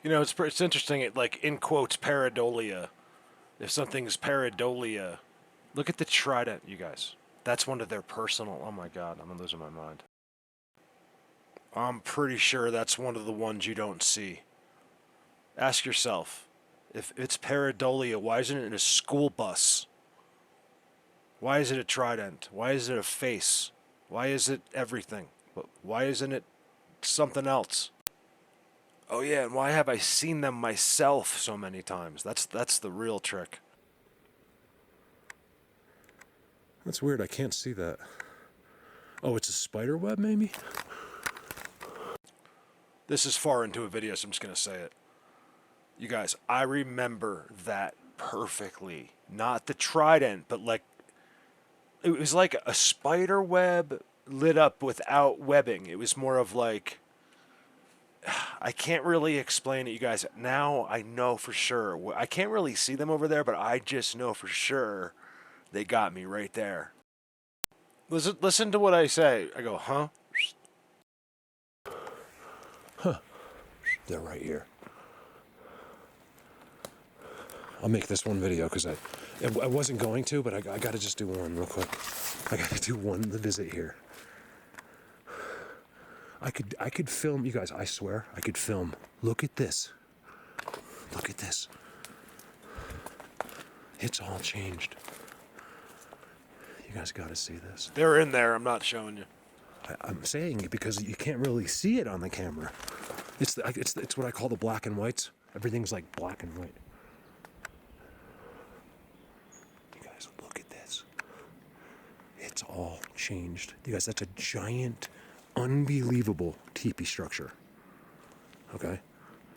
Speaker 1: You know, it's interesting. It, like, in quotes, pareidolia. If something's pareidolia, look at the trident, you guys. That's one of their personal. Oh my God, I'm losing my mind. I'm pretty sure that's one of the ones you don't see. Ask yourself, if it's pareidolia, why isn't it in a school bus? Why is it a trident? Why is it a face? Why is it everything? Why isn't it something else? Oh yeah, and why have I seen them myself so many times? That's the real trick.
Speaker 2: That's weird. I can't see that. Oh, it's a spider web, maybe?
Speaker 1: This is far into a video, so I'm just going to say it. You guys, I remember that perfectly. Not the trident, but like, it was like a spider web lit up without webbing. It was more of like, I can't really explain it, you guys. Now I know for sure. I can't really see them over there, but I just know for sure they got me right there. Listen to what I say. I go, huh?
Speaker 2: Huh. They're right here. I'll make this one video because I wasn't going to, but I got to just do one real quick. I got to do the visit here. I could film, you guys, I swear, I could film. Look at this. Look at this. It's all changed. You guys got to see this.
Speaker 1: They're in there. I'm not showing you.
Speaker 2: I'm saying it because you can't really see it on the camera. It's what I call the black and whites. Everything's like black and white. You guys, look at this. It's all changed. You guys, that's a giant, unbelievable teepee structure. Okay?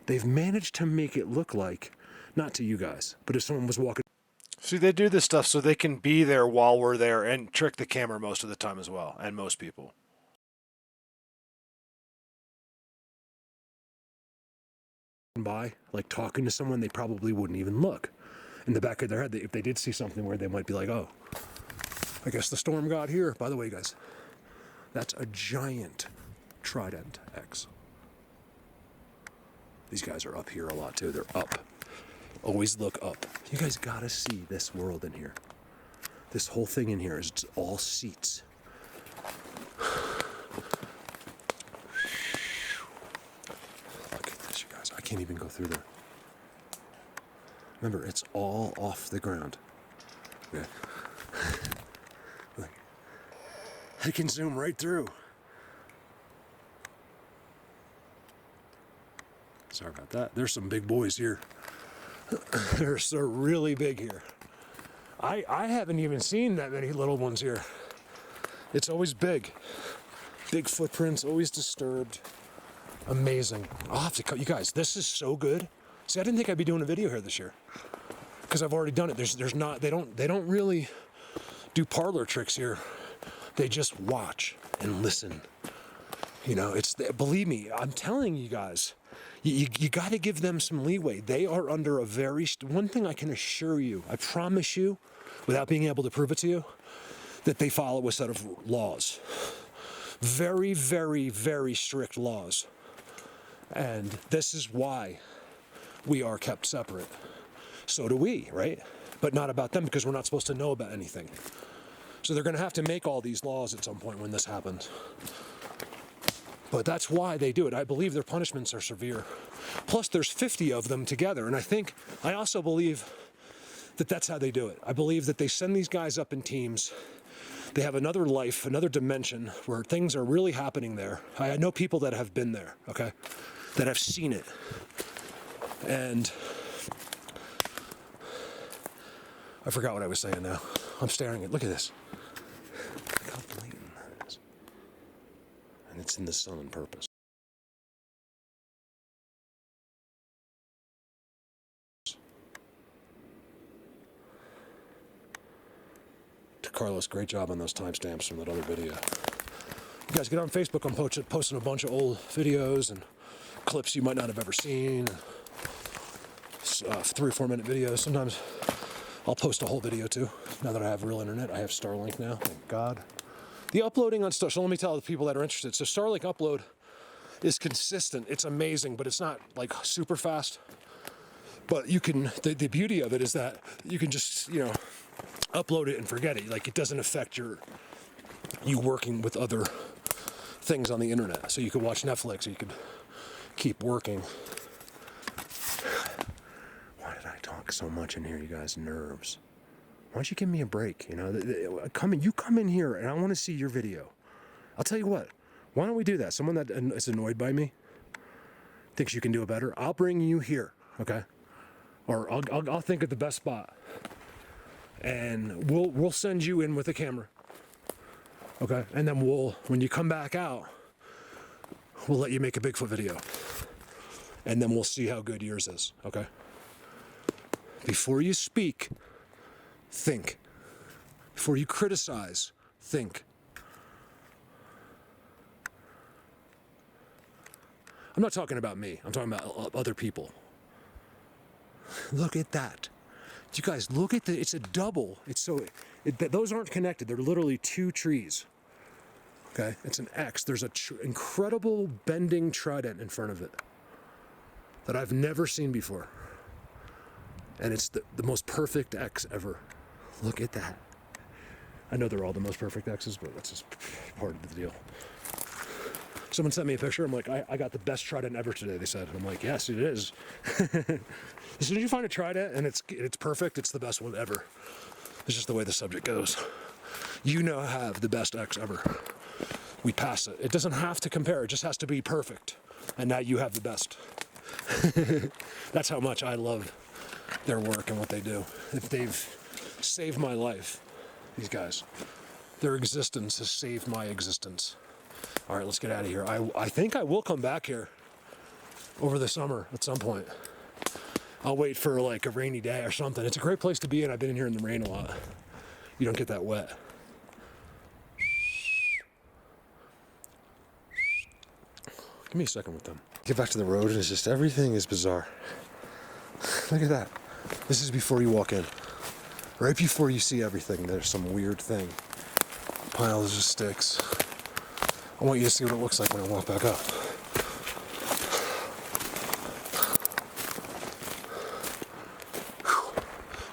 Speaker 2: They've managed to make it look like, not to you guys, but if someone was walking.
Speaker 1: See, they do this stuff so they can be there while we're there and trick the camera most of the time as well, and most people.
Speaker 2: By, like talking to someone, they probably wouldn't even look. In the back of their head, if they did see something where they might be like, oh, I guess the storm got here. By the way, guys, that's a giant Trident X. These guys are up here a lot too. They're up. Always look up. You guys gotta see this world in here. This whole thing in here is all seats. Look at this, you guys. I can't even go through there. Remember, it's all off the ground. Okay. Look. I can zoom right through. Sorry about that. There's some big boys here. They're so really big here. I haven't even seen that many little ones here. It's always big. Big footprints, always disturbed. Amazing. I'll have to cut you guys. This is so good. See, I didn't think I'd be doing a video here this year because I've already done it. There's not. They don't really do parlor tricks here. They just watch and listen. You know, believe me, I'm telling you guys. You got to give them some leeway. They are under a one thing I can assure you, I promise you, without being able to prove it to you, that they follow a set of laws. Very, very, very strict laws. And this is why we are kept separate. So do we, right? But not about them because we're not supposed to know about anything. So they're going to have to make all these laws at some point when this happens. But that's why they do it. I believe their punishments are severe. Plus, there's 50 of them together. And I also believe that that's how they do it. I believe that they send these guys up in teams. They have another life, another dimension where things are really happening there. I know people that have been there, okay? That have seen it. And I forgot what I was saying now. I'm staring at, look at this. Look how blatant that is. And it's in the sun on purpose. Carlos, great job on those timestamps from that other video. You guys get on Facebook. I'm posting a bunch of old videos and clips you might not have ever seen. 3 or 4 minute videos. Sometimes I'll post a whole video too. Now that I have real internet, I have Starlink now, thank God. The uploading on Starlink, so let me tell the people that are interested. So Starlink upload is consistent. It's amazing, but it's not like super fast. But you can, the beauty of it is that you can just, you know, upload it and forget it. Like, it doesn't affect you working with other things on the internet. So you could watch Netflix, or you could keep working. Why did I talk so much in here, you guys? Nerves. Why don't you give me a break? You know, you come in here and I want to see your video. I'll tell you what, why don't we do that? Someone that is annoyed by me, thinks you can do it better, I'll bring you here, okay? Or I'll think of the best spot. And we'll send you in with a camera. Okay? And then when you come back out, we'll let you make a Bigfoot video. And then we'll see how good yours is, okay? Before you speak, think. Before you criticize, think. I'm not talking about me. I'm talking about other people. Look at that. You guys, look at it's a double. Those aren't connected. They're literally 2 trees. Okay? It's an X. There's an incredible bending trident in front of it that I've never seen before. And it's the most perfect X ever. Look at that. I know they're all the most perfect X's, but that's just part of the deal. Someone sent me a picture. I'm like, I got the best trident ever today, they said. I'm like, yes, it is. As soon as you find a trident and it's perfect, it's the best one ever. It's just the way the subject goes. You now have the best X ever. We pass it. It doesn't have to compare. It just has to be perfect. And now you have the best. That's how much I love their work and what they do. If they've saved my life, these guys. Their existence has saved my existence. All right, let's get out of here. I think I will come back here over the summer at some point. I'll wait for like a rainy day or something. It's a great place to be in. I've been in here in the rain a lot. You don't get that wet. Give me a second with them. Get back to the road and it's just, everything is bizarre. Look at that. This is before you walk in. Right before you see everything, there's some weird thing. Piles of sticks. I want you to see what it looks like when I walk back up.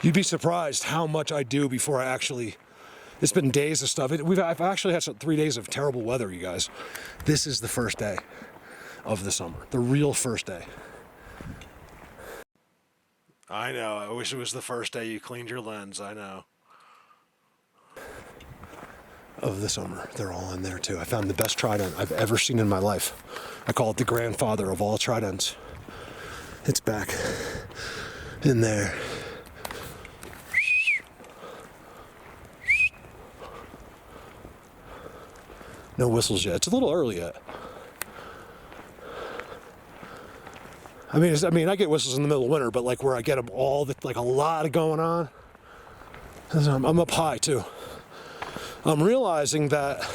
Speaker 2: You'd be surprised how much I do before I actually... It's been days of stuff. I've actually had 3 days of terrible weather, you guys. This is the first day of the summer. The real first day.
Speaker 1: I know. I wish it was the first day you cleaned your lens. I know.
Speaker 2: Of the summer. They're all in there too. I found the best trident I've ever seen in my life. I call it the grandfather of all tridents. It's back in there. No whistles yet. It's a little early yet. I mean, I get whistles in the middle of winter, but like where I get them all, like a lot of going on. I'm up high too. I'm realizing that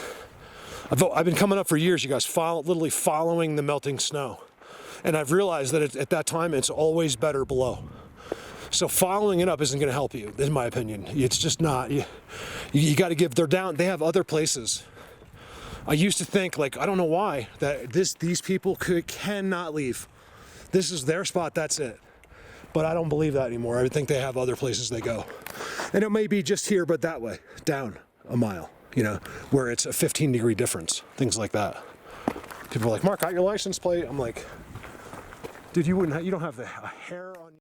Speaker 2: I've been coming up for years, you guys, literally following the melting snow. And I've realized that at that time, it's always better below. So following it up isn't going to help you, in my opinion. It's just not. You got to give, they're down, they have other places. I used to think, like, I don't know why, that these people cannot leave. This is their spot, that's it. But I don't believe that anymore. I think they have other places they go. And it may be just here, but that way, down a mile, you know, where it's a 15-degree difference, things like that. People are like, Mark, got your license plate? I'm like, dude, you don't have a hair on